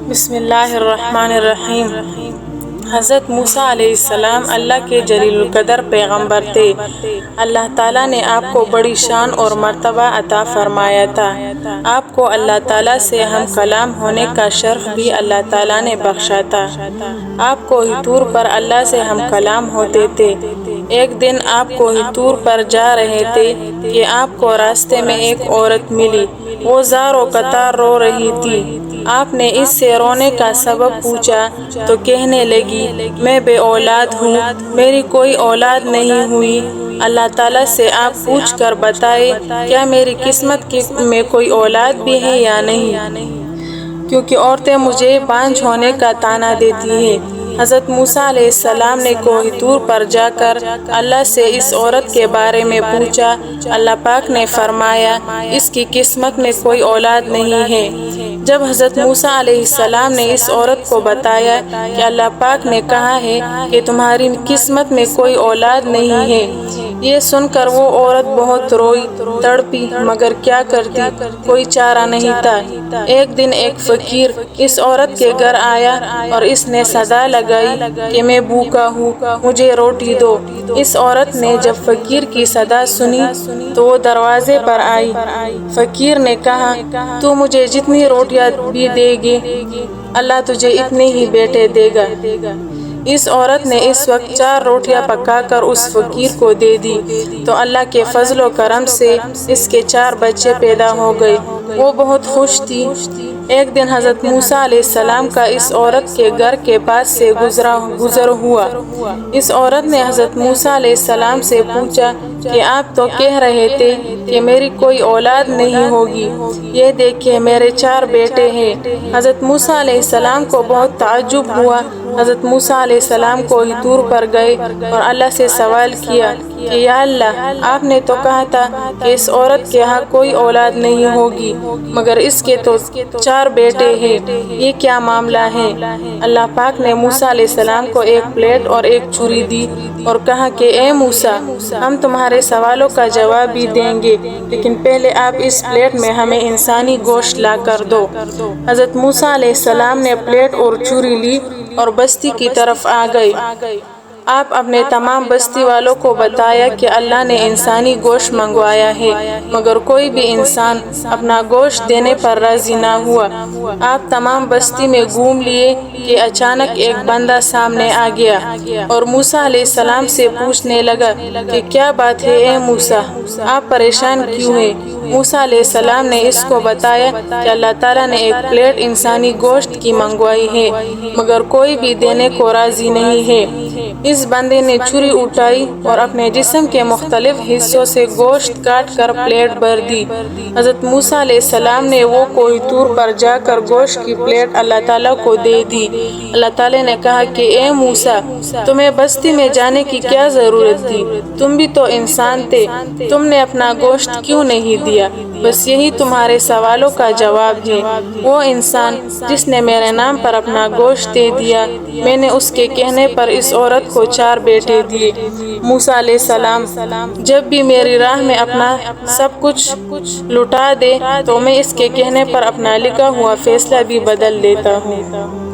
بسم اللہ الرحمن الرحیم۔ حضرت موسیٰ علیہ السلام اللہ کے جلیل القدر پیغمبر تھے۔ اللہ تعالیٰ نے آپ کو بڑی شان اور مرتبہ عطا فرمایا تھا۔ آپ کو اللہ تعالیٰ سے ہم کلام ہونے کا شرف بھی اللہ تعالیٰ نے بخشا تھا۔ آپ کو ہی طور پر اللہ سے ہم کلام ہوتے تھے۔ ایک دن آپ کو ہی طور پر جا رہے تھے کہ آپ کو راستے میں ایک عورت ملی۔ وہ زار و قطار رو رہی تھی۔ آپ نے اس سے رونے کا سبب پوچھا تو کہنے لگی، میں بے اولاد ہوں، میری کوئی اولاد نہیں ہوئی۔ اللہ تعالیٰ سے آپ پوچھ کر بتائے کیا میری قسمت میں کوئی اولاد بھی ہے یا نہیں، کیونکہ عورتیں مجھے بانجھ ہونے کا طعنہ دیتی ہیں۔ حضرت موسیٰ علیہ السلام نے کوہ طور پر جا کر اللہ سے اس عورت کے بارے میں پوچھا۔ اللہ پاک نے فرمایا، اس کی قسمت میں کوئی اولاد نہیں ہے۔ جب حضرت موسیٰ علیہ السلام نے اس عورت کو بتایا کہ اللہ پاک نے کہا ہے کہ تمہاری قسمت میں کوئی اولاد نہیں ہے، یہ سن کر وہ عورت بہت روئی تڑپی، مگر کیا کرتی، کوئی چارہ نہیں تھا۔ ایک دن ایک فقیر اس عورت کے گھر آیا اور اس نے صدا لگائی کہ میں بھوکا ہوں، مجھے روٹی دو۔ اس عورت نے جب فقیر کی صدا سنی تو وہ دروازے پر آئی۔ فقیر نے کہا، تو مجھے جتنی روٹیاں بھی دے گی، اللہ تجھے اتنے ہی بیٹے دے گا۔ اس عورت نے اس وقت 4 روٹیاں پکا کر اس فقیر کو دے دی تو اللہ کے فضل و کرم سے اس کے 4 بچے پیدا ہو گئے۔ وہ بہت خوش تھی۔ ایک دن حضرت موسیٰ علیہ السلام کا اس عورت کے گھر کے پاس سے گزر ہوا۔ اس عورت نے حضرت موسیٰ علیہ السلام سے پوچھا کہ آپ تو کہہ رہے تھے کہ میری کوئی اولاد نہیں ہوگی، یہ دیکھیں میرے 4 بیٹے ہیں۔ حضرت موسیٰ علیہ السلام کو بہت تعجب ہوا۔ حضرت موسیٰ علیہ السلام کو ہی طور پر گئے اور اللہ سے سوال کیا کہ یا اللہ، آپ نے تو کہا تھا کہ اس عورت کے ہاں کوئی اولاد نہیں ہوگی، مگر اس کے تو 4 بیٹے ہیں، یہ کیا معاملہ ہے؟ اللہ پاک نے موسیٰ علیہ السلام کو ایک پلیٹ اور ایک چھری دی اور کہا کہ اے موسیٰ، ہم تمہارے سوالوں کا جواب بھی دیں گے، لیکن پہلے آپ اس پلیٹ میں ہمیں انسانی گوشت لا کر دو۔ حضرت موسیٰ علیہ السلام نے پلیٹ اور چھری لی اور بستی کی طرف آ گئے۔ آپ اپنے تمام بستی والوں کو بتایا کہ اللہ نے انسانی گوشت منگوایا ہے، مگر کوئی بھی انسان اپنا گوشت دینے پر راضی نہ ہوا۔ آپ تمام بستی میں گھوم لیے کہ اچانک ایک بندہ سامنے آ گیا اور موسیٰ علیہ السلام سے پوچھنے لگا کہ کیا بات ہے اے موسیٰ، آپ پریشان کیوں ہیں؟ موسیٰ علیہ السلام نے اس کو بتایا کہ اللہ تعالیٰ نے ایک پلیٹ انسانی گوشت کی منگوائی ہے، مگر کوئی بھی دینے کو راضی نہیں ہے۔ اس بندے نے چھری اٹھائی اور اپنے جسم کے مختلف حصوں سے گوشت کاٹ کر پلیٹ بھر دی۔ حضرت موسیٰ علیہ السلام نے وہ کوہ طور پر جا کر گوشت کی پلیٹ اللہ تعالیٰ کو دے دی۔ اللہ تعالیٰ نے کہا کہ اے موسیٰ، تمہیں بستی میں جانے کی کیا ضرورت تھی؟ تم بھی تو انسان تھے، تم نے اپنا گوشت کیوں نہیں دیا؟ بس یہی تمہارے سوالوں کا جواب ہے۔ وہ انسان جس نے میرے نام پر اپنا گوشت دے دیا، میں نے اس کے کہنے پر اس عورت کو 4 بیٹے دیے۔ موسیٰ علیہ السلام، جب بھی میری راہ میں اپنا سب کچھ لٹا دے تو میں اس کے کہنے پر اپنا لکھا ہوا فیصلہ بھی بدل دیتا ہوں۔